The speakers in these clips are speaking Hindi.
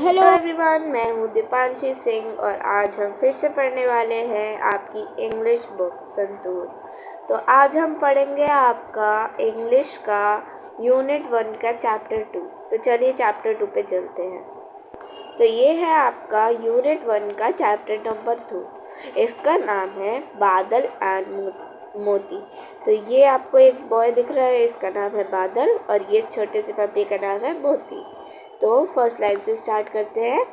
हेलो एवरीवन, मैं हूँ दीपांशी सिंह और आज हम फिर से पढ़ने वाले हैं आपकी इंग्लिश बुक संतूर। तो आज हम पढ़ेंगे आपका इंग्लिश का यूनिट 1 का चैप्टर 2। तो चलिए चैप्टर 2 पे चलते हैं। तो ये है आपका यूनिट 1 का चैप्टर नंबर 2। इसका नाम है बादल एंड मोती। तो ये आपको एक बॉय दिख रहा है, इसका नाम है बादल, और ये छोटे से पपी का नाम है मोती। तो फर्स्ट लाइन से स्टार्ट करते हैं।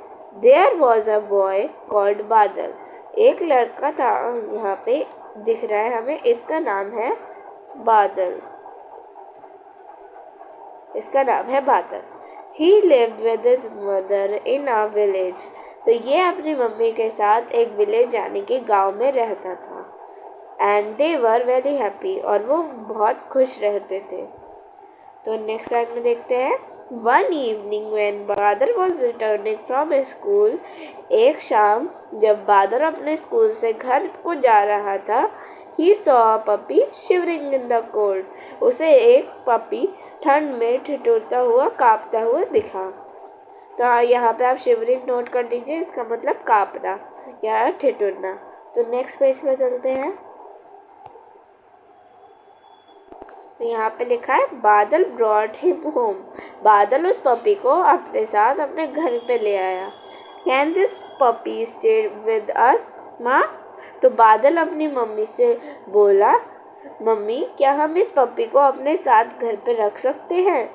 There was a boy called Badal. एक लड़का था, यहाँ पे दिख रहा है हमें, इसका नाम है बादल। इसका नाम है बादल। He lived with his mother in a village। तो ये अपनी मम्मी के साथ एक विलेज यानी कि गांव में रहता था। And they were very happy, और वो बहुत खुश रहते थे। तो नेक्स्ट लाइन में देखते हैं। One evening when बादल was returning from school, एक शाम जब बादल अपने स्कूल से घर को जा रहा था, he saw a puppy shivering in the cold। उसे एक पपी ठंड में ठिठुरता हुआ कांपता हुआ दिखा। तो यहाँ पे आप शिवरिंग नोट कर लीजिए, इसका मतलब कांपना या ठिठुरना। तो नेक्स्ट पेज पे चलते हैं। तो यहाँ पे लिखा है बादल ब्रॉट हिम होम। बादल उस पपी को अपने साथ अपने घर पे ले आया। Can this puppy stay with us माँ? तो बादल अपनी मम्मी से बोला, मम्मी क्या हम इस पपी को अपने साथ घर पे रख सकते हैं?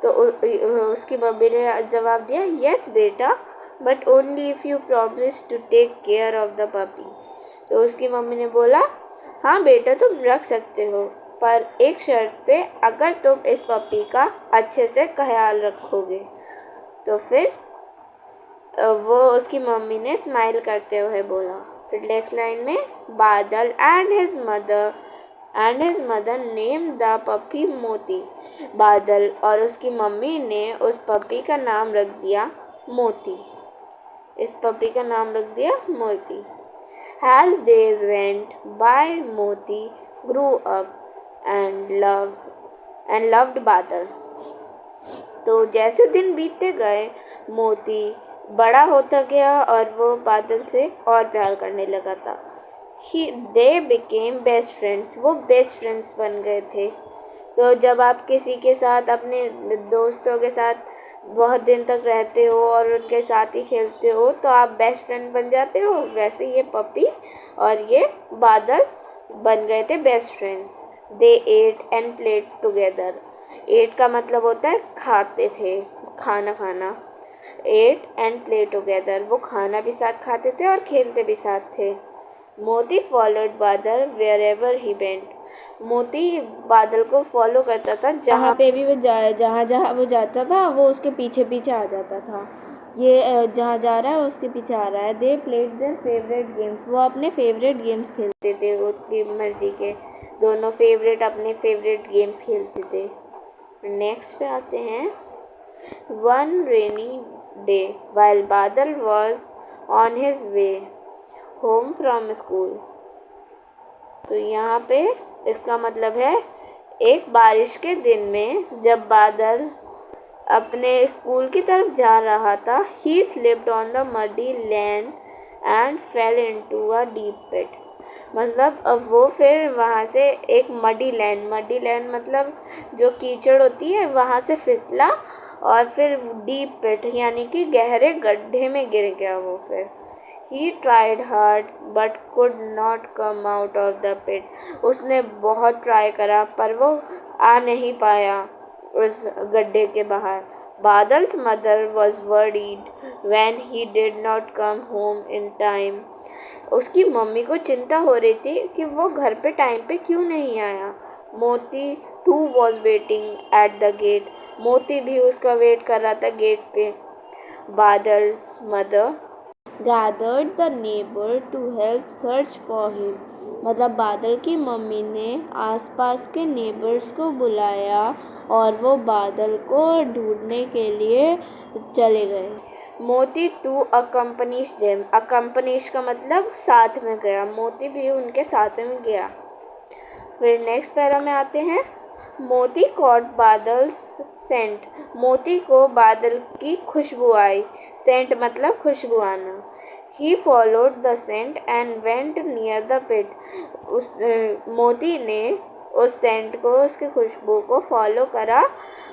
तो उसकी मम्मी ने जवाब दिया, यस बेटा, but only if you promise to take care of the puppy. तो उसकी मम्मी ने बोला, हाँ बेटा तुम रख सकते हो, पर एक शर्त पे, अगर तुम इस पपी का अच्छे से ख्याल रखोगे। तो फिर वो उसकी मम्मी ने स्माइल करते हुए बोला। फिर नेक्स्ट लाइन में बादल and his mother name the puppy मोती। बादल और उसकी मम्मी ने उस पपी का नाम रख दिया मोती। इस पपी का नाम रख दिया मोती। As days went by, Moti grew up and loved बादल। तो जैसे दिन बीतते गए, मोती बड़ा होता गया और वो बादल से और प्यार करने लगा था। They became best friends। वो बेस्ट फ्रेंड्स बन गए थे। तो जब आप किसी के साथ, अपने दोस्तों के साथ बहुत दिन तक रहते हो और उनके साथ ही खेलते हो, तो आप बेस्ट फ्रेंड बन जाते हो। वैसे ये पपी और ये बादल बन गए थे best friends. They ate and played together. Ate का मतलब होता है खाते थे, खाना खाना। एट एंड प्ले टुगेदर, वो खाना भी साथ खाते थे और खेलते भी साथ थे। मोती फॉलोड बादल वेयर एवर ही वेंट। मोती बादल को फॉलो करता था, जहाँ पे भी वो जहाँ जहाँ वो जाता था वो उसके पीछे पीछे आ जाता था। ये जहाँ जा रहा है उसके पीछे आ रहा है। They played their favourite games. वो अपने फेवरेट गेम्स खेलते थे, उसकी मर्जी के दोनों फेवरेट अपने फेवरेट गेम्स खेलते थे। नेक्स्ट पे आते हैं। वन रेनी डे while बादल was on his way home from school। तो यहाँ पे इसका मतलब है एक बारिश के दिन में जब बादल अपने स्कूल की तरफ जा रहा था, he slipped on the muddy lane and fell into a deep pit। मतलब अब वो फिर वहाँ से एक मडी लैंड मतलब जो कीचड़ होती है, वहाँ से फिसला और फिर डीप पिट यानी कि गहरे गड्ढे में गिर गया वो। फिर he tried hard but could not come out of the pit. उसने बहुत ट्राई करा पर वो आ नहीं पाया उस गड्ढे के बाहर। Badal's mother was worried when he did not come home in time. उसकी मम्मी को चिंता हो रही थी कि वो घर पे टाइम पे क्यों नहीं आया। Moti too was waiting at the gate. Moti भी उसका वेट कर रहा था गेट पे। Badal's mother gathered the neighbor to help search for him। मतलब बादल की मम्मी ने आसपास के नेबर्स को बुलाया और वो बादल को ढूंढने के लिए चले गए। मोती टू अकम्पनीश देम। अकम्पनीश का मतलब साथ में गया, मोती भी उनके साथ में गया। फिर नेक्स्ट पैरा में आते हैं। मोती कॉट बादल्स सेंट। मोती को बादल की खुशबू आई। सेंट मतलब खुशबू आना। He followed the scent and went near the pit. मोती ने उस सेंट को, उसकी खुशबू को फॉलो करा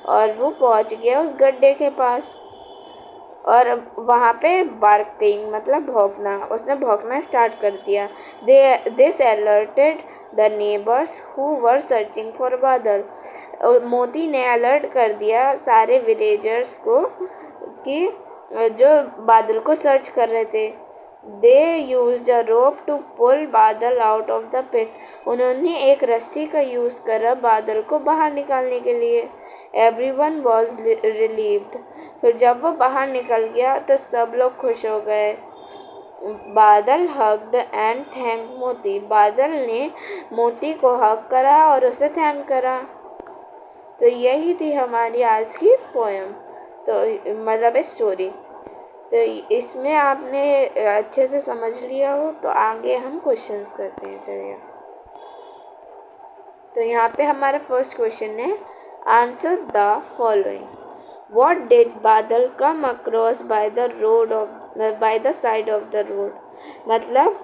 और वो पहुंच गया उस गड्ढे के पास। और वहाँ पे बार्किंग मतलब भौंकना, उसने भौंकना स्टार्ट कर दिया। This alerted the neighbours who were searching for बादल। मोती ने अलर्ट कर दिया सारे विलेजर्स को कि जो बादल को सर्च कर रहे थे। They used a rope to pull बादल आउट ऑफ द पिट। उन्होंने एक रस्सी का यूज़ करा बादल को बाहर निकालने के लिए। Everyone was relieved. फिर जब वो बाहर निकल गया तो सब लोग खुश हो गए। बादल हग्ड एंड थैंक मोती। बादल ने मोती को हग करा और उसे थैंक करा। तो यही थी हमारी आज की पोएम, तो मतलब स्टोरी। तो इसमें आपने अच्छे से समझ लिया हो तो आगे हम क्वेश्चंस करते हैं। चलिए, तो यहाँ पे हमारा फर्स्ट क्वेश्चन है, answer the following. What did बादल come across by the side of the road? मतलब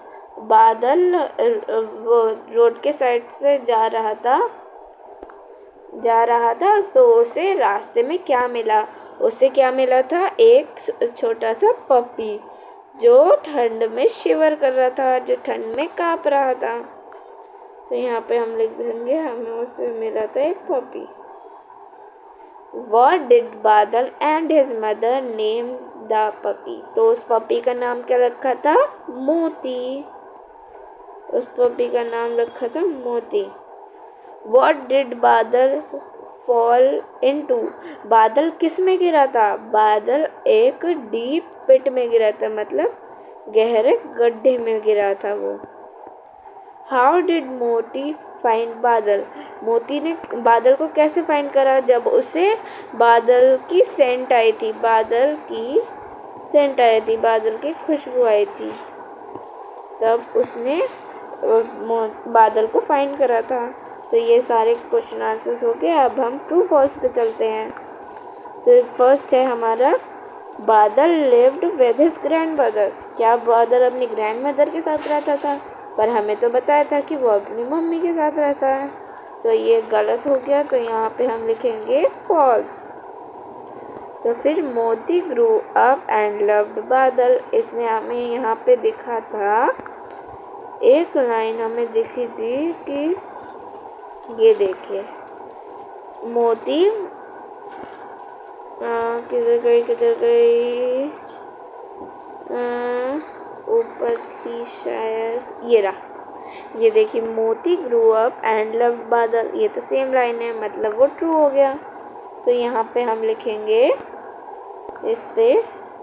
बादल वो रोड के साइड से जा रहा था तो उसे रास्ते में क्या मिला? उसे क्या मिला था? एक छोटा सा पपी जो ठंड में शिवर कर रहा था, जो ठंड में काँप रहा था। तो यहाँ पे हम लिख देंगे हमें उसे मिला था एक पपी। What did बादल and his mother name the puppy? तो उस पपी का नाम क्या रखा था? मोती। उस पपी का नाम रखा था मोती। What did बादल fall into? बादल किस में गिरा था? बादल एक डीप पिट में गिरा था, मतलब गहरे गड्ढे में गिरा था वो। How did मोती फाइंड बादल? मोती ने बादल को कैसे फाइंड करा? जब उसे बादल की सेंट आई थी, बादल की खुशबू आई थी, तब उसने बादल को फाइंड करा था। तो ये सारे क्वेश्चन आंसर्स हो गए। अब हम ट्रू फॉल्स पे चलते हैं। तो फर्स्ट है हमारा, बादल लिव्ड विद हिज ग्रैंडमदर। क्या बादल अपनी ग्रैंडमदर के साथ रहता था? पर हमें तो बताया था कि वो अपनी मम्मी के साथ रहता है। तो ये गलत हो गया, तो यहाँ पे हम लिखेंगे फॉल्स। तो फिर मोती ग्रू अप एंड लव्ड बादल। इसमें हमें यहाँ पे दिखा था, एक लाइन हमें दिखी थी कि ये देखिए, मोती किधर गई ऊपर थी शायद, ये रहा। ये देखिए, मोती ग्रू अप एंड लव्ड बादल, ये तो सेम लाइन है, मतलब वो ट्रू हो गया। तो यहाँ पे हम लिखेंगे इस पे,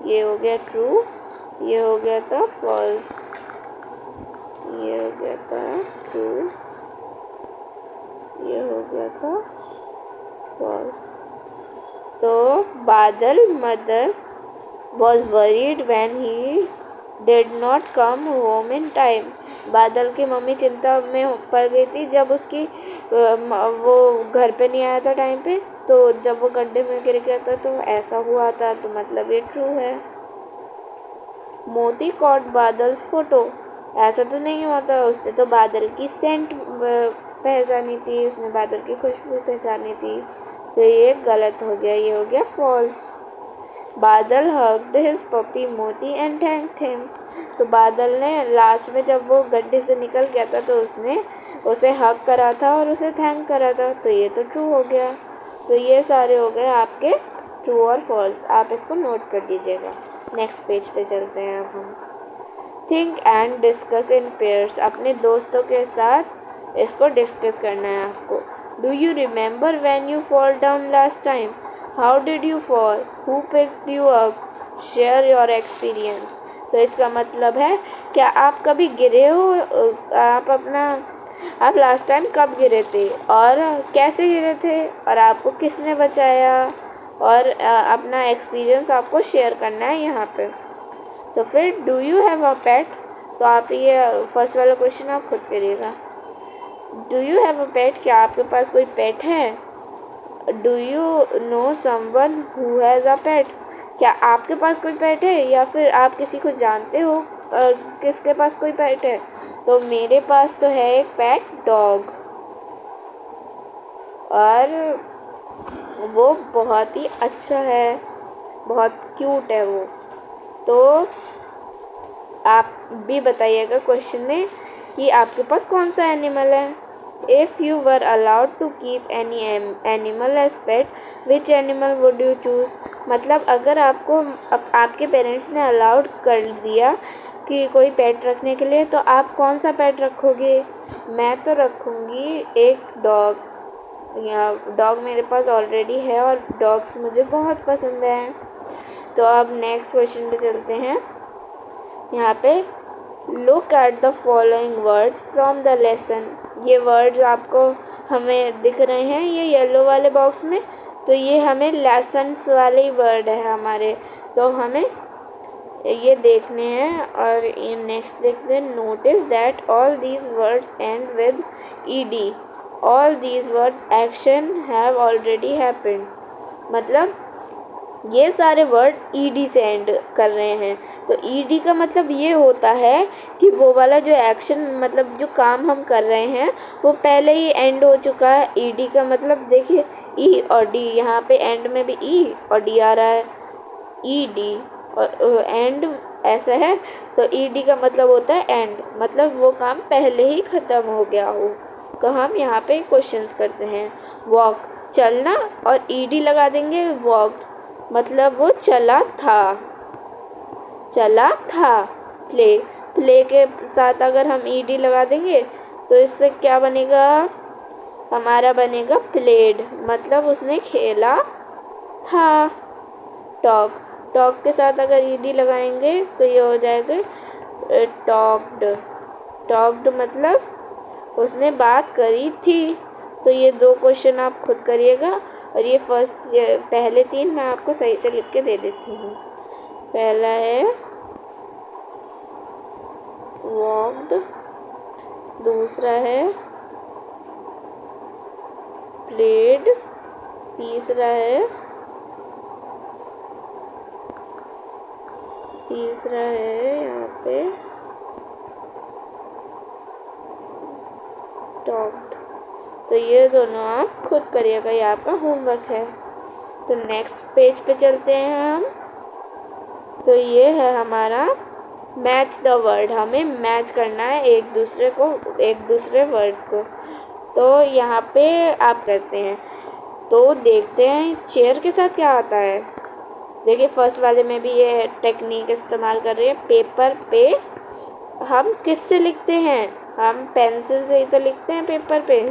ये हो गया ट्रू, ये हो गया था फॉल्स, ये हो गया था ट्रू, ये हो गया था फॉल्स। तो बादल mother was worried when he did not come home in time. बादल की मम्मी चिंता में पड़ गई थी जब उसकी वो घर पे नहीं आया था टाइम पे। तो जब वो गड्ढे में गिर गया था तो ऐसा हुआ था, तो मतलब ये ट्रू है। मोती कॉट बादल्स फोटो, ऐसा तो नहीं हुआ था, उससे तो बादल की सेंट पहचानी थी, उसने बादल की खुशबू पहचानी थी। तो ये गलत हो गया, ये हो गया फॉल्स। बादल हग्ड हिज पपी मोती एंड थैंक्ड हिम। तो बादल ने लास्ट में जब वो गड्ढे से निकल गया था तो उसने उसे हग करा था और उसे थैंक करा था। तो ये तो ट्रू हो गया। तो ये सारे हो गए आपके ट्रू और फॉल्स। आप इसको नोट कर दीजिएगा। नेक्स्ट पेज पे चलते हैं अब हम। Think and discuss in pairs. अपने दोस्तों के साथ इसको डिस्कस करना है आपको। Do you remember when you fall down last time? How did you fall? Who picked you up? Share your experience. तो इसका मतलब है, क्या आप कभी गिरे हो? आप लास्ट टाइम कब गिरे थे और कैसे गिरे थे और आपको किसने बचाया, और अपना एक्सपीरियंस आपको शेयर करना है यहाँ पे। तो फिर डू यू हैव अ पेट? तो आप ये फर्स्ट वाला क्वेश्चन आप खुद करिएगा। डू यू हैव अ पेट? क्या आपके पास कोई पेट है? Do you know someone who has a pet? क्या आपके पास कोई पेट है या फिर आप किसी को जानते हो किसके पास कोई पेट है? तो मेरे पास तो है एक पेट डॉग, और वो बहुत ही अच्छा है, बहुत क्यूट है वो। तो आप भी बताइएगा क्वेश्चन में कि आपके पास कौन सा एनिमल है। If you were allowed to keep any animal as pet, which animal would you choose? मतलब अगर आपको आपके पेरेंट्स ने अलाउड कर दिया कि कोई पेट रखने के लिए, तो आप कौन सा पेट रखोगे? मैं तो रखूँगी एक डॉग। यहाँ डॉग मेरे पास ऑलरेडी है और डॉग्स मुझे बहुत पसंद है। तो अब नेक्स्ट क्वेश्चन पे चलते हैं। यहाँ पे look at the following words from the lesson. ये वर्ड्स आपको हमें दिख रहे हैं ये येलो वाले बॉक्स में, तो ये हमें लेसन्स वाले ही वर्ड है हमारे, तो हमें ये देखने हैं। और ये नेक्स्ट देखते हैं। Notice that all these words and with ED, all these word action have already happened. मतलब ये सारे वर्ड ईडी से एंड कर रहे हैं। तो ईडी का मतलब ये होता है कि वो वाला जो एक्शन, मतलब जो काम हम कर रहे हैं वो पहले ही एंड हो चुका है। ईडी का मतलब देखिए ई और डी, यहाँ पे एंड में भी ई और डी आ रहा है, ई डी और एंड ऐसा है। तो ईडी का मतलब होता है एंड, मतलब वो काम पहले ही ख़त्म हो गया हो। तो हम यहाँ पे क्वेश्चंस करते हैं। वॉक चलना, और ईडी लगा देंगे वॉक, मतलब वो चला था, चला था। प्ले, प्ले के साथ अगर हम ईडी लगा देंगे तो इससे क्या बनेगा? हमारा बनेगा प्लेड, मतलब उसने खेला था। टॉक, टॉक के साथ अगर ईडी लगाएंगे तो ये हो जाएगा टॉक्ड, टॉक्ड मतलब उसने बात करी थी। तो ये दो क्वेश्चन आप खुद करिएगा, और ये पहले तीन मैं आपको सही से लिख के दे देती हूँ। पहला है वॉक्ड, दूसरा है प्लेड, तीसरा है यहाँ पे टॉक्ड। तो ये दोनों आप खुद करिएगा, ये आपका होमवर्क है। तो नेक्स्ट पेज पे चलते हैं हम। तो ये है हमारा मैच द वर्ड, हमें मैच करना है एक दूसरे वर्ड को। तो यहाँ पे आप करते हैं, तो देखते हैं चेयर के साथ क्या आता है। देखिए फर्स्ट वाले में भी ये टेक्निक इस्तेमाल कर रहे हैं। पेपर पे हम किससे लिखते हैं? हम पेंसिल से ही तो लिखते हैं पेपर पे,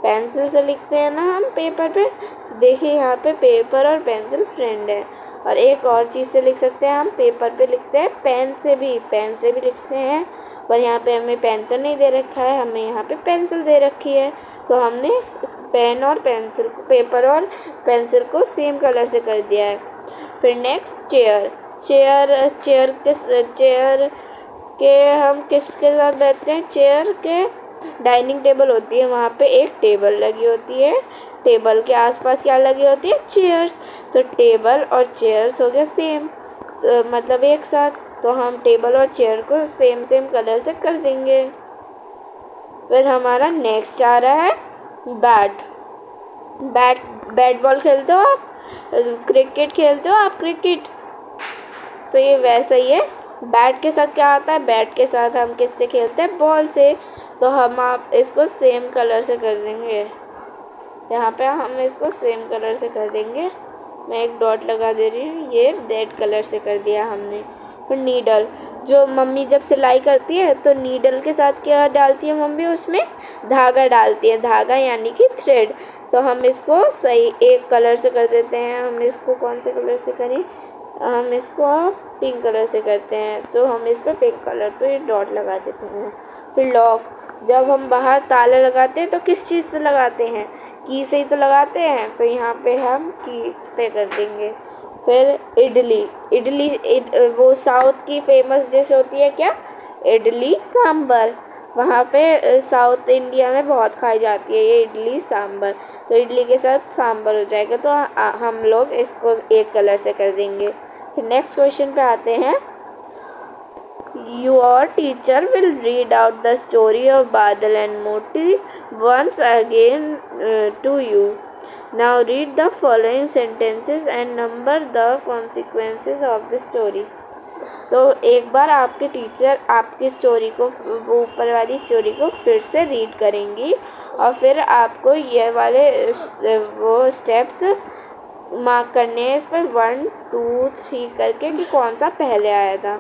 पेंसिल से लिखते हैं ना हम पेपर पे। तो देखिए यहाँ पे पेपर और पेंसिल फ्रेंड है। और एक और चीज़ से लिख सकते हैं हम, पेपर पे लिखते हैं, पेन से भी लिखते हैं। पर यहाँ पे हमें पेन तो नहीं दे रखा है, हमें यहाँ पे पेंसिल दे रखी है। तो हमने पेन और पेंसिल को, पेपर और पेंसिल को सेम कलर से कर दिया है। फिर नेक्स्ट चेयर, चेयर के हम किसके साथ बैठते हैं? चेयर के डाइनिंग टेबल होती है, वहाँ पे एक टेबल लगी होती है, टेबल के आसपास क्या लगी होती है? चेयर्स। तो टेबल और चेयर्स हो गया सेम, मतलब एक साथ। तो हम टेबल और चेयर को सेम कलर से कर देंगे। फिर हमारा नेक्स्ट आ रहा है बैट, बैट बॉल खेलते हो आप, क्रिकेट खेलते हो आप, क्रिकेट। तो ये वैसा ही है। बैट के साथ क्या आता है? बैट के साथ हम किससे खेलते हैं? बॉल से। तो हम आप इसको सेम कलर से कर देंगे, यहाँ पे हम इसको सेम कलर से कर देंगे। मैं एक डॉट लगा दे रही हूँ, ये रेड कलर से कर दिया हमने। फिर नीडल, जो मम्मी जब सिलाई करती है तो नीडल के साथ क्या डालती है मम्मी? उसमें धागा डालती है, धागा यानी कि थ्रेड। तो हम इसको सही एक कलर से कर देते हैं। हम इसको कौन से कलर से करें? हम इसको पिंक कलर से करते हैं, तो हम इस पर पिंक कलर तो ये डॉट लगा देते हैं। फिर लॉक, जब हम बाहर ताला लगाते हैं तो किस चीज़ से लगाते हैं? की से ही तो लगाते हैं, तो यहाँ पे हम की पे कर देंगे। फिर इडली, वो साउथ की फेमस डिश होती है क्या? इडली सांभर, वहाँ पे साउथ इंडिया में बहुत खाई जाती है ये इडली सांभर। तो इडली के साथ सांभर हो जाएगा, तो हम लोग इसको एक कलर से कर देंगे। नेक्स्ट क्वेश्चन पे आते हैं। Your teacher will read out the story of Badal and Moti once again to you. Now read the following sentences and number the consequences of the story. तो एक बार आपके टीचर आपकी स्टोरी को, वो ऊपर वाली स्टोरी को फिर से रीड करेंगी और फिर आपको ये वाले वो स्टेप्स मार्क करने हैं इस पर 1 2 3 करके कि कौन सा पहले आया था।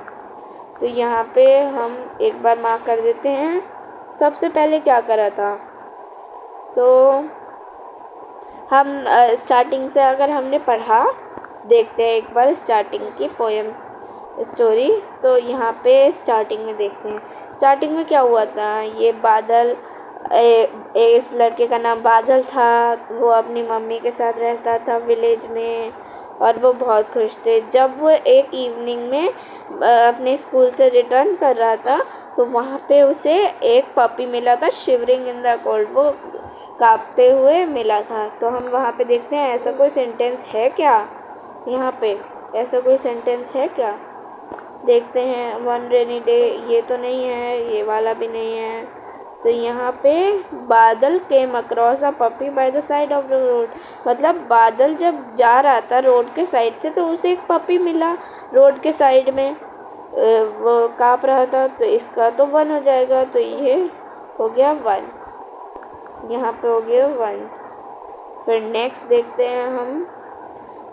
तो यहाँ पे हम एक बार मार्क कर देते हैं सबसे पहले क्या करा था। तो हम स्टार्टिंग से अगर हमने पढ़ा, देखते हैं एक बार स्टार्टिंग की पोएम स्टोरी। तो यहाँ पे स्टार्टिंग में देखते हैं स्टार्टिंग में क्या हुआ था। ये बादल, इस लड़के का नाम बादल था, वो अपनी मम्मी के साथ रहता था विलेज में और वो बहुत खुश थे। जब वो एक इवनिंग में अपने स्कूल से रिटर्न कर रहा था तो वहाँ पे उसे एक पपी मिला था, शिवरिंग इन द कोल्ड, वो कांपते हुए मिला था। तो हम वहाँ पे देखते हैं ऐसा कोई सेंटेंस है क्या, यहाँ पे ऐसा कोई सेंटेंस है क्या, देखते हैं। वन रेनी डे, ये तो नहीं है, ये वाला भी नहीं है। तो यहाँ पे बादल came across a puppy by the side of the road, मतलब बादल जब जा रहा था रोड के साइड से तो उसे एक पपी मिला रोड के साइड में, वो काँप रहा था। तो इसका तो 1 हो जाएगा, तो ये हो गया 1, यहाँ पे हो गया 1। फिर नेक्स्ट देखते हैं हम।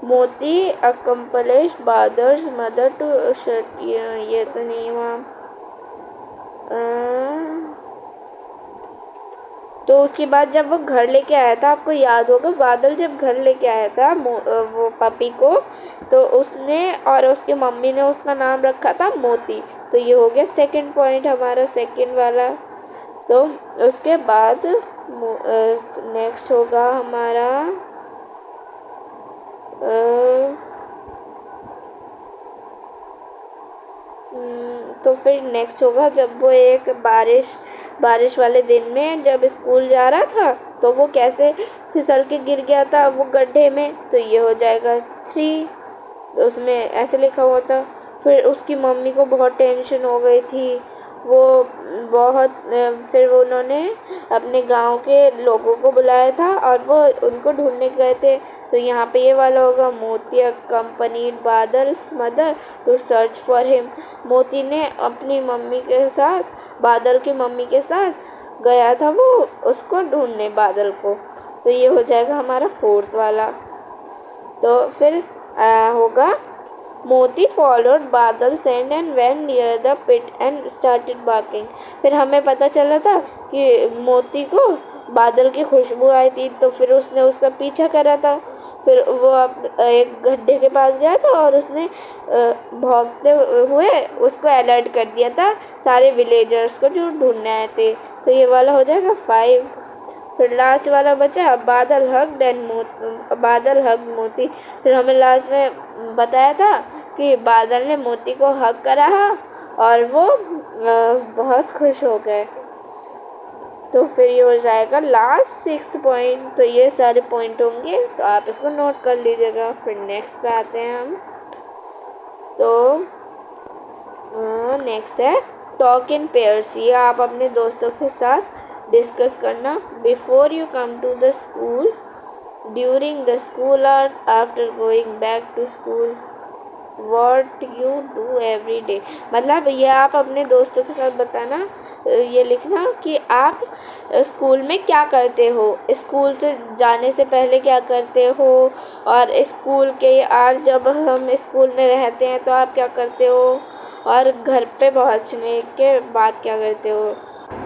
मोती अकम्पलिश बादर्स मदर टू शट, ये तो नहीं हुआ। तो उसके बाद जब वो घर लेके आया था, आपको याद होगा बादल जब घर लेके आया था वो पपी को, तो उसने और उसकी मम्मी ने उसका नाम रखा था मोती। तो ये हो गया सेकंड पॉइंट हमारा, सेकंड वाला। तो उसके बाद नेक्स्ट होगा हमारा तो फिर नेक्स्ट होगा जब वो एक बारिश वाले दिन में जब स्कूल जा रहा था तो वो कैसे फिसल के गिर गया था वो गड्ढे में। तो ये हो जाएगा 3, उसमें ऐसे लिखा हुआ था। फिर उसकी मम्मी को बहुत टेंशन हो गई थी, वो बहुत, फिर उन्होंने अपने गांव के लोगों को बुलाया था और वो उनको ढूंढने गए थे। तो यहाँ पे ये वाला होगा, Moti accompanied Badal's mother to search for him. Moti ने अपनी मम्मी के साथ, बादल की मम्मी के साथ गया था वो उसको ढूंढने, बादल को। तो ये हो जाएगा हमारा 4th वाला। तो फिर होगा Moti followed Badal send and went near the pit and started barking. फिर हमें पता चला था कि मोती को बादल की खुशबू आई थी, तो फिर उसने उसका पीछा करा था। फिर वो एक गड्ढे के पास गया था और उसने भागते हुए उसको अलर्ट कर दिया था सारे विलेजर्स को जो ढूंढने आए थे। तो ये वाला हो जाएगा 5। फिर लास्ट वाला बचा बादल हग मोती। फिर हमें लास्ट में बताया था कि बादल ने मोती को हग करा और वो बहुत खुश हो गए। तो फिर ये हो जाएगा लास्ट 6th पॉइंट। तो ये सारे पॉइंट होंगे, तो आप इसको नोट कर लीजिएगा। फिर नेक्स्ट पे आते हैं हम। तो नेक्स्ट है टॉक इन पेयर्स। ये आप अपने दोस्तों के साथ डिस्कस करना। Before you come to the school, during the school hours, after going back to school, what you do every day. मतलब ये आप अपने दोस्तों के साथ बताना, ये लिखना कि आप स्कूल में क्या करते हो, स्कूल से जाने से पहले क्या करते हो, और स्कूल के आवर्स जब हम स्कूल में रहते हैं तो आप क्या करते हो, और घर पे पहुंचने के बाद क्या करते हो।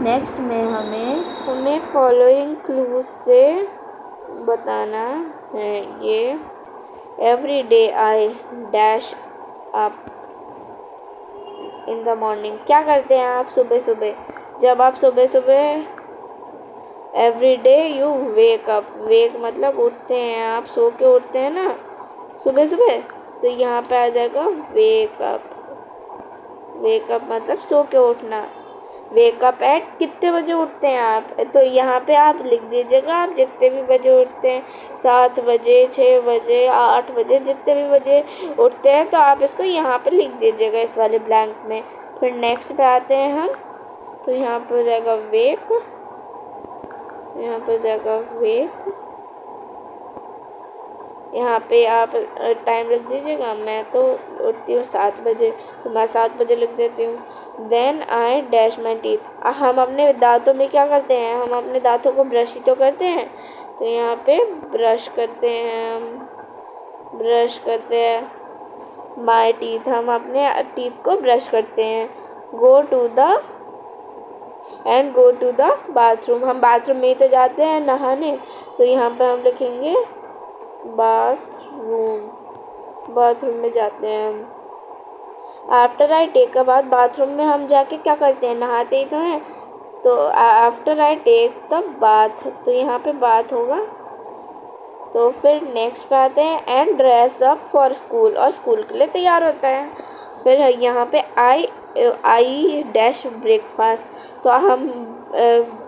नेक्स्ट में हमें फॉलोइंग क्लूज से बताना है। ये every day I dash up in the morning. क्या करते हैं आप सुबह सुबह, जब आप सुबह सुबह every day you wake up, wake मतलब उठते हैं, आप सो के उठते हैं ना सुबह सुबह, तो यहाँ पे आ जाएगा वेक अप। वेक अप मतलब सो के उठना। वेक अप एट कितने बजे उठते हैं आप, तो यहाँ पे आप लिख दीजिएगा आप जितने भी बजे उठते हैं, 7 बजे, 6 बजे, 8 बजे, जितने भी बजे उठते हैं तो आप इसको यहाँ पे लिख दीजिएगा इस वाले ब्लैंक में। फिर नेक्स्ट पे आते हैं हम, तो यहाँ पे हो जाएगा वेक, यहाँ पे हो जाएगा वेक, यहाँ पे आप टाइम लिख दीजिएगा। मैं तो उठती हूँ 7 बजे, तो मैं 7 बजे लिख देती हूँ। Then I dash my teeth, हम अपने दांतों में क्या करते हैं, हम अपने दांतों को ब्रश ही तो करते हैं, तो यहाँ पे ब्रश करते हैं, हम ब्रश करते हैं। माई टीथ, हम अपने टीथ को ब्रश करते हैं। गो टू द बाथरूम, हम बाथरूम में ही तो जाते हैं नहाने, तो यहाँ पे हम लिखेंगे बाथरूम में जाते हैं हम। After I take a bath, bathroom में हम जाके क्या करते हैं, नहाते ही तो हैं, तो after I take the bath, तो यहाँ पे बात होगा। तो फिर नेक्स्ट पे आते हैं and dress up for school, और स्कूल के लिए तैयार होता है। फिर यहाँ पे आई डैश ब्रेकफास्ट, तो हम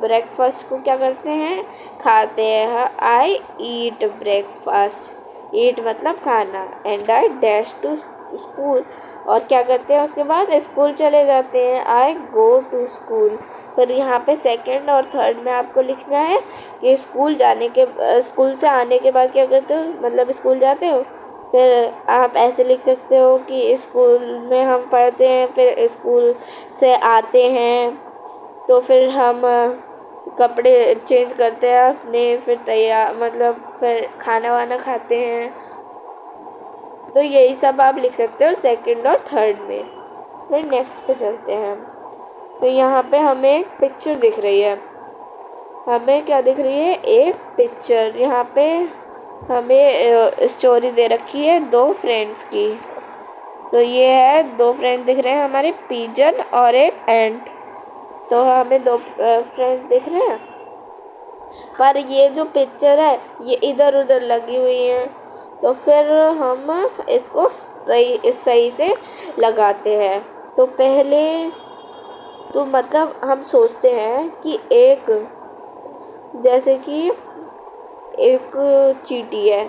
ब्रेकफास्ट को क्या करते हैं, खाते हैं। आई ईट ब्रेकफास्ट, ईट मतलब खाना। And I dash to school, और क्या करते हैं उसके बाद, स्कूल चले जाते हैं। आई गो टू स्कूल। फिर यहाँ पे सेकंड और थर्ड में आपको लिखना है कि स्कूल से आने के बाद क्या करते हो, मतलब स्कूल जाते हो। फिर आप ऐसे लिख सकते हो कि स्कूल में हम पढ़ते हैं, फिर स्कूल से आते हैं, तो फिर हम कपड़े चेंज करते हैं अपने, फिर तैयार मतलब फिर खाना वाना खाते हैं। तो यही सब आप लिख सकते हो सेकंड और थर्ड में। फिर नेक्स्ट पे चलते हैं हम, तो यहाँ पे हमें एक पिक्चर दिख रही है, हमें क्या दिख रही है, एक पिक्चर। यहाँ पे हमें स्टोरी दे रखी है 2 फ्रेंड्स की, तो ये है 2 फ्रेंड दिख रहे हैं हमारे, पिजन और एक एंट। तो हमें 2 फ्रेंड्स दिख रहे हैं, पर ये जो पिक्चर है ये इधर उधर लगी हुई है, तो फिर हम इसको सही से लगाते हैं। तो पहले तो मतलब हम सोचते हैं कि जैसे कि एक चींटी है,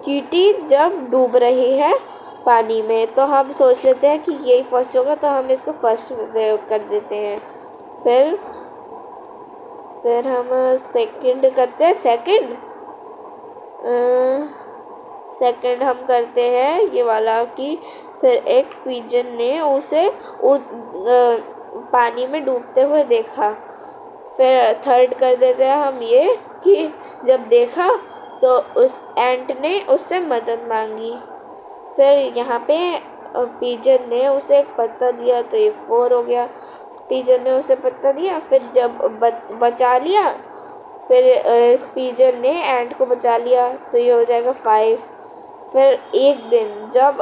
चींटी जब डूब रही है पानी में, तो हम सोच लेते हैं कि यही फर्स्ट होगा, तो हम इसको फर्स्ट कर देते हैं। फिर हम सेकंड करते हैं, सेकंड हम करते हैं ये वाला कि फिर एक पिजन ने उसे पानी में डूबते हुए देखा। फिर थर्ड कर देते हैं हम ये कि जब देखा तो उस एंट ने उससे मदद मांगी। फिर यहाँ पे पिजन ने उसे एक पत्ता दिया, तो ये 4 हो गया। पिजन ने उसे पत्ता दिया, फिर जब बचा लिया, फिर इस पिजन ने एंट को बचा लिया, तो ये हो जाएगा 5। फिर एक दिन जब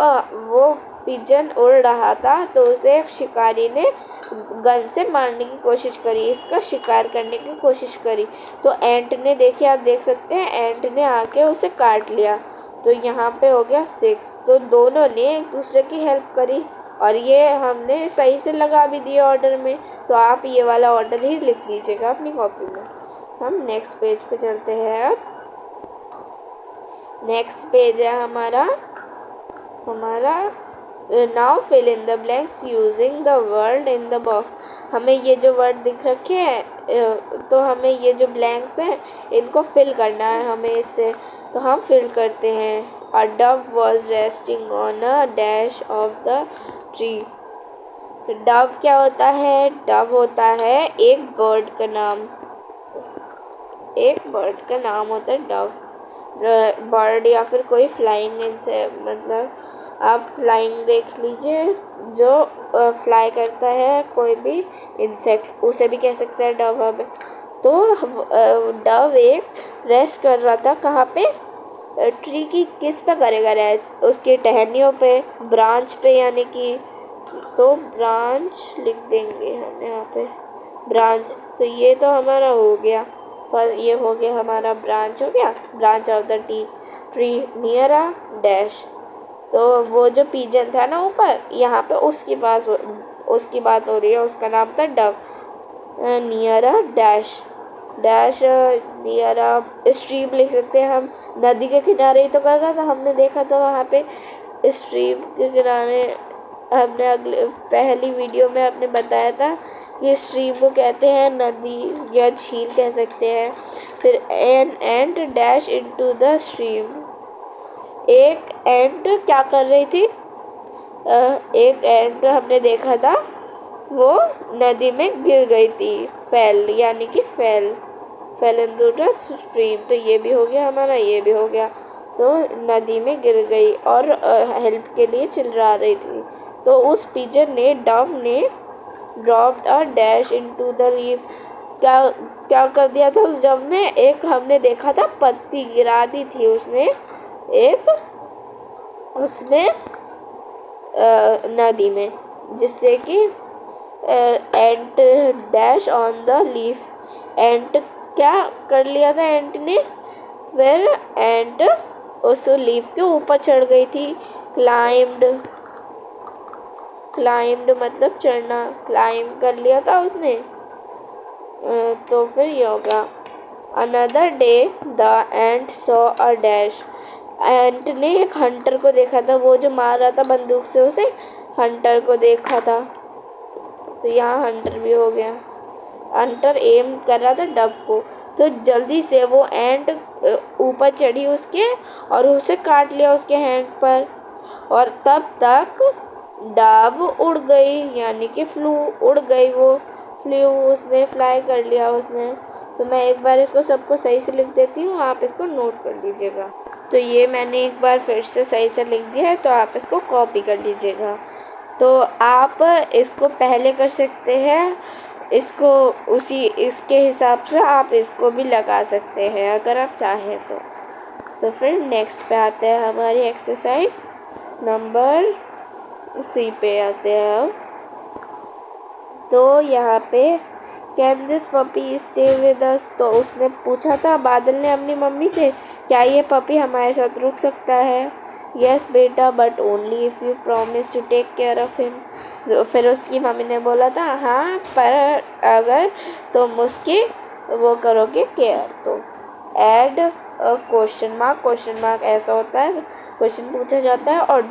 वो पिजन उड़ रहा था, तो उसे एक शिकारी ने गन से मारने की कोशिश करी, इसका शिकार करने की कोशिश करी, तो एंट ने देखिए, आप देख सकते हैं एंट ने आके उसे काट लिया, तो यहाँ पे हो गया 6। तो दोनों ने एक दूसरे की हेल्प करी, और ये हमने सही से लगा भी दिया ऑर्डर में, तो आप ये वाला ऑर्डर ही लिख दीजिएगा अपनी कॉपी में। हम नेक्स्ट पेज पे चलते हैं। अब नेक्स्ट पेज है हमारा now fill in the blanks using the word in the box. हमें ये जो वर्ड दिख रखे हैं, तो हमें ये जो ब्लैंक्स हैं इनको फिल करना है हमें इससे, तो हम फिल करते हैं। A dove was resting on a dash of the tree. Dove क्या होता है, डव होता है एक बर्ड का नाम, एक बर्ड का नाम होता है डव। बर्ड या फिर कोई फ्लाइंग इंसेक्ट, मतलब आप फ्लाइंग देख लीजिए, जो फ्लाई करता है कोई भी इंसेक्ट, उसे भी कह सकते हैं डव। अब तो डव एक रेस्ट कर रहा था, कहाँ पे, ट्री की किस पे करेगा रेस्ट, उसकी टहनियों पे, ब्रांच पे, यानी कि तो ब्रांच लिख देंगे हम यहाँ पे, ब्रांच। तो ये तो हमारा हो गया, पर ये हो गया हमारा ब्रांच, हो गया branch of the tree near a dash. तो वो जो पिजन था ना ऊपर, यहाँ पे उसकी बात हो रही है, उसका नाम था Dove. Near a dash dash near a stream लिख सकते हैं हम। नदी के किनारे ही तो कर रहा था, हमने देखा था वहाँ पे स्ट्रीम के किनारे। हमने अगले पहली वीडियो में आपने बताया था कि स्ट्रीम को कहते हैं नदी या झील कह सकते हैं। फिर an ant dash into the stream. एक एंट क्या कर रही थी? एक एंट हमने देखा था वो नदी में गिर गई थी, फेल यानी कि फेल इनटू द स्ट्रीम। तो ये भी हो गया हमारा, ये भी हो गया। तो नदी में गिर गई और हेल्प के लिए चिल्ला रही थी। तो उस पिजन ने डव ने dropped a dash into the reef. क्या क्या कर दिया था उस डव ने? एक हमने देखा था पत्ती गिरा दी थी उसने एक उसमें नदी में, जिससे कि एंट डैश ऑन द लीफ। एंट क्या कर लिया था एंट ने? फिर एंट उस लीफ के ऊपर चढ़ गई थी। क्लाइम्ड मतलब चढ़ना, क्लाइम कर लिया था उसने। तो फिर ये होगा another day the ant saw a dash. Ant ने एक हंटर को देखा था, वो जो मार रहा था बंदूक से उसे, हंटर को देखा था। तो यहाँ हंटर भी हो गया। हंटर एम कर रहा था डब को, तो जल्दी से वो एंट ऊपर चढ़ी उसके और उसे काट लिया उसके हैंड पर। और तब तक डब उड़ गई, यानी कि फ्लू उड़ गई, वो फ्लू उसने फ्लाई कर लिया उसने। तो मैं एक बार इसको सबको सही से लिख देती हूँ, आप इसको नोट कर लीजिएगा। तो ये मैंने एक बार फिर से सही से लिख दिया है, तो आप इसको कॉपी कर लीजिएगा। तो आप इसको पहले कर सकते हैं, इसको उसी इसके हिसाब से आप इसको भी लगा सकते हैं अगर आप चाहें तो। तो फिर नेक्स्ट पे आते हैं हमारी एक्सरसाइज नंबर सी पे आते हैं अब। तो यहाँ पे can this puppy stay with us. तो उसने पूछा था बादल ने अपनी मम्मी से, क्या ये पपी हमारे साथ रुक सकता है? यस बेटा, but only if you promise to take care of him. फिर उसकी मम्मी ने बोला था हाँ, पर अगर तुम उसकी वो करोगे केयर तो। ऐड क्वेश्चन मार्क ऐसा होता है, क्वेश्चन पूछा जाता है और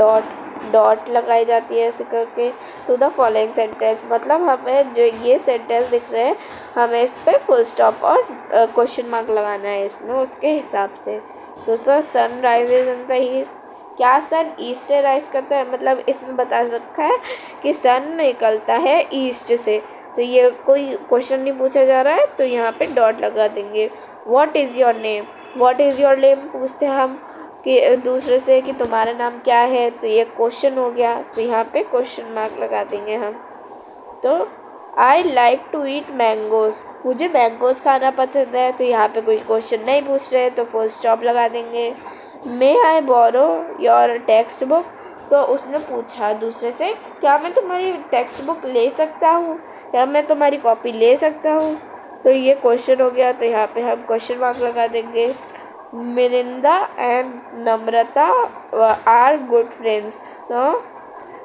डॉट लगाई जाती है ऐसे करके टू द फॉलोइंग सेंटेंस। मतलब हमें जो ये सेंटेंस दिख रहे हैं, हमें इस पर फुल स्टॉप और क्वेश्चन मार्क लगाना है इसमें उसके हिसाब से। दोस्तों sun rises in the east. क्या सन ईस्ट से राइज करता है? मतलब इसमें बता रखा है कि सन निकलता है ईस्ट से। तो ये कोई क्वेश्चन नहीं पूछा जा रहा है, तो यहाँ पे डॉट लगा देंगे। What is your name? What is your name पूछते हैं हम कि दूसरे से कि तुम्हारा नाम क्या है, तो ये क्वेश्चन हो गया, तो यहाँ पे क्वेश्चन मार्क लगा देंगे हम। तो I like to eat mangoes. मुझे मैंगोज खाना पसंद है, तो यहाँ पे कोई क्वेश्चन नहीं पूछ रहे, तो फुल स्टॉप लगा देंगे। मे आई बोरो योर टेक्स्ट बुक। तो उसने पूछा दूसरे से, क्या मैं तुम्हारी टेक्स्ट बुक ले सकता हूँ, क्या मैं तुम्हारी कॉपी ले सकता हूँ? तो ये क्वेश्चन हो गया, तो यहाँ पे हम क्वेश्चन मार्क लगा देंगे। Miranda and Namrata are good friends. तो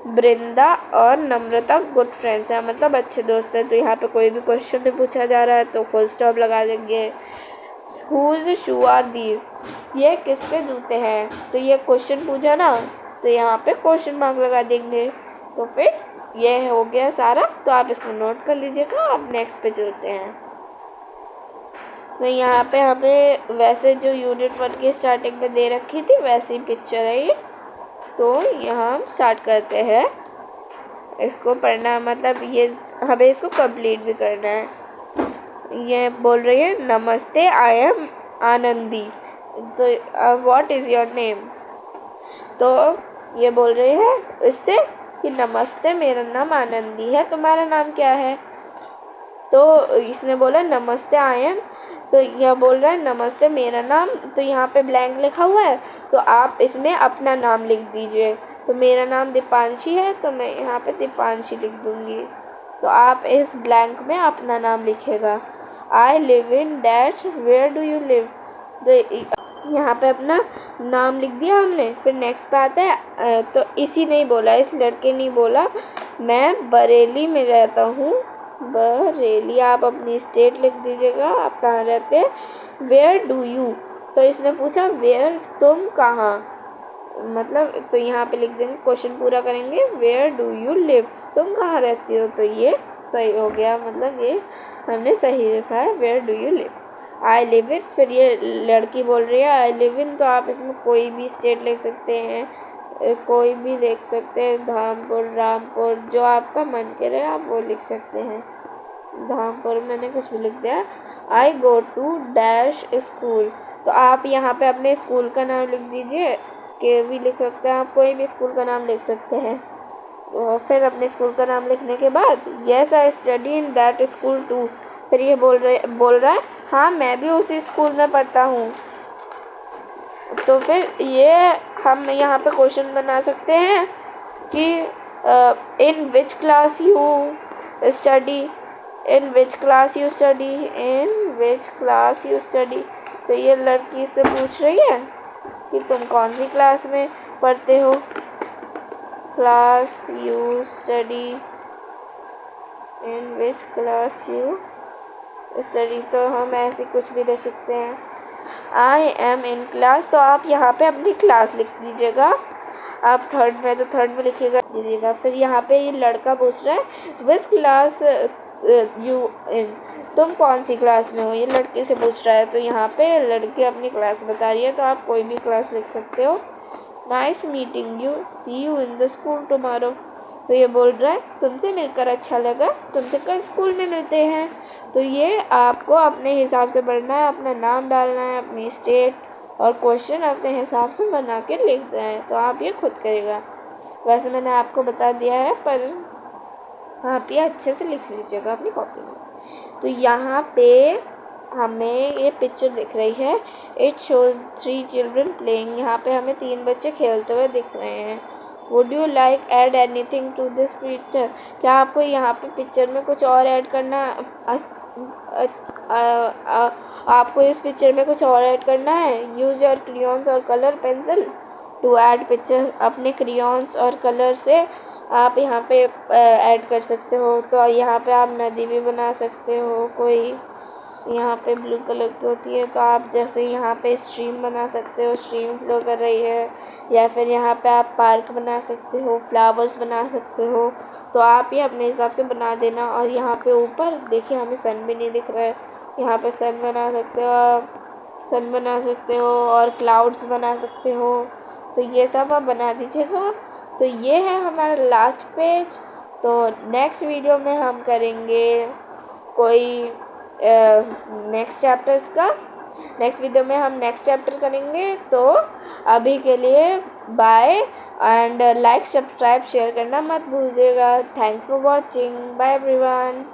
बृंदा और नम्रता गुड फ्रेंड्स हैं, मतलब अच्छे दोस्त हैं। तो यहाँ पे कोई भी क्वेश्चन नहीं पूछा जा रहा है, तो फुल स्टॉप लगा देंगे। Whose shoes are these. ये किसके जूते हैं? तो ये क्वेश्चन पूछा ना, तो यहाँ पे क्वेश्चन मार्क लगा देंगे। तो फिर ये हो गया सारा, तो आप इसको नोट कर लीजिएगा। आप नेक्स्ट पे चलते हैं। तो यहाँ पे हमें वैसे जो यूनिट 1 की स्टार्टिंग में दे रखी थी वैसी ही पिक्चर है ये। तो यहाँ हम स्टार्ट करते हैं इसको पढ़ना, मतलब ये हमें इसको कंप्लीट भी करना है। ये बोल रही है नमस्ते, आई एम आनंदी। तो व्हाट इज़ योर नेम? तो ये बोल रही है इससे कि नमस्ते, मेरा नाम आनंदी है, तुम्हारा नाम क्या है? तो इसने बोला नमस्ते आई एम। तो यह बोल रहा है नमस्ते मेरा नाम। तो यहाँ पे ब्लैंक लिखा हुआ है, तो आप इसमें अपना नाम लिख दीजिए। तो मेरा नाम दीपांशी है, तो मैं यहाँ पे दीपांशी लिख दूँगी। तो आप इस ब्लैंक में अपना नाम लिखेगा। I live in dash, where do you live? तो यहाँ पे अपना नाम लिख दिया हमने। फिर नेक्स्ट पे आता है, तो इसी ने बोला, इस लड़के ने बोला मैं बरेली में रहता हूँ, बरेली। आप अपनी स्टेट लिख दीजिएगा, आप कहाँ रहते हैं। वेयर डू यू, तो इसने पूछा वेयर तुम कहाँ, मतलब तो यहाँ पे लिख देंगे, क्वेश्चन पूरा करेंगे, वेयर डू यू लिव, तुम कहाँ रहती हो, तो ये सही हो गया, मतलब ये हमने सही लिखा है, where do you live. I live in, फिर ये लड़की बोल रही है आई लिव इन, तो आप इसमें कोई भी स्टेट लिख सकते हैं, कोई भी लिख सकते हैं, धामपुर, रामपुर, जो आपका मन करे आप वो लिख सकते हैं। धामपुर मैंने कुछ भी लिख दिया। आई गो टू डैश स्कूल, तो आप यहाँ पे अपने स्कूल का नाम लिख दीजिए, के भी लिख सकते हैं, आप कोई भी स्कूल का नाम लिख सकते हैं। और फिर अपने स्कूल का नाम लिखने के बाद yes I study in that school too, फिर ये बोल रहा है हाँ मैं भी उसी स्कूल में पढ़ता हूँ। तो फिर ये हम यहाँ पे क्वेश्चन बना सकते हैं कि in which class you study, in which class you study, in which class you study, तो ये लड़की से पूछ रही है कि तुम कौन सी क्लास में पढ़ते हो, class you study, in which class you study, तो हम ऐसे कुछ भी दे सकते हैं। आई एम इन क्लास, तो आप यहाँ पे अपनी क्लास लिख दीजिएगा, आप थर्ड में तो थर्ड में लिखिएगा दीजिएगा। फिर यहाँ पे ये लड़का पूछ रहा है विच क्लास यू इन, तुम कौन सी क्लास में हो, ये लड़के से पूछ रहा है, तो यहाँ पे लड़की अपनी क्लास बता रही है, तो आप कोई भी क्लास लिख सकते हो। Nice meeting you, see you in the school tomorrow, तो ये बोल रहा है तुमसे मिलकर अच्छा लगा, तुमसे कल स्कूल में मिलते हैं। तो ये आपको अपने हिसाब से पढ़ना है, अपना नाम डालना है, अपनी स्टेट और क्वेश्चन अपने हिसाब से बना के लिख दें है, तो आप ये खुद करेगा। वैसे मैंने आपको बता दिया है, पर आप ये अच्छे से लिख लीजिएगा अपनी कॉपी में। तो यहाँ पे हमें ये पिक्चर दिख रही है, इट शोज 3 चिल्ड्रन प्लेइंग, यहाँ पे हमें 3 बच्चे खेलते हुए दिख रहे हैं। Would you like add anything to this picture, क्या आपको यहाँ पे पिक्चर में कुछ और ऐड करना, आपको इस पिक्चर में कुछ और ऐड करना है। यूज योर क्रियॉन्स और colour pencil to add picture, अपने क्रियॉन्स और कलर से आप यहाँ पे ऐड कर सकते हो। तो यहाँ पे आप नदी भी बना सकते हो, कोई यहाँ पे ब्लू कलर की होती है, तो आप जैसे यहाँ पे स्ट्रीम बना सकते हो, स्ट्रीम फ्लो कर रही है, या फिर यहाँ पे आप पार्क बना सकते हो, फ्लावर्स बना सकते हो, तो आप ये अपने हिसाब से बना देना। और यहाँ पे ऊपर देखिए हमें सन भी नहीं दिख रहा है, यहाँ पे सन बना सकते हो आप, सन बना सकते हो और क्लाउड्स बना सकते हो, तो ये सब आप बना दीजिएगा। तो ये है हमारा लास्ट पेज। तो नेक्स्ट वीडियो में हम करेंगे कोई नेक्स्ट चैप्टर्स का, नेक्स्ट वीडियो में हम नेक्स्ट चैप्टर करेंगे। तो अभी के लिए bye, and like, subscribe, share करना मत भूलिएगा। Thanks for watching, bye everyone.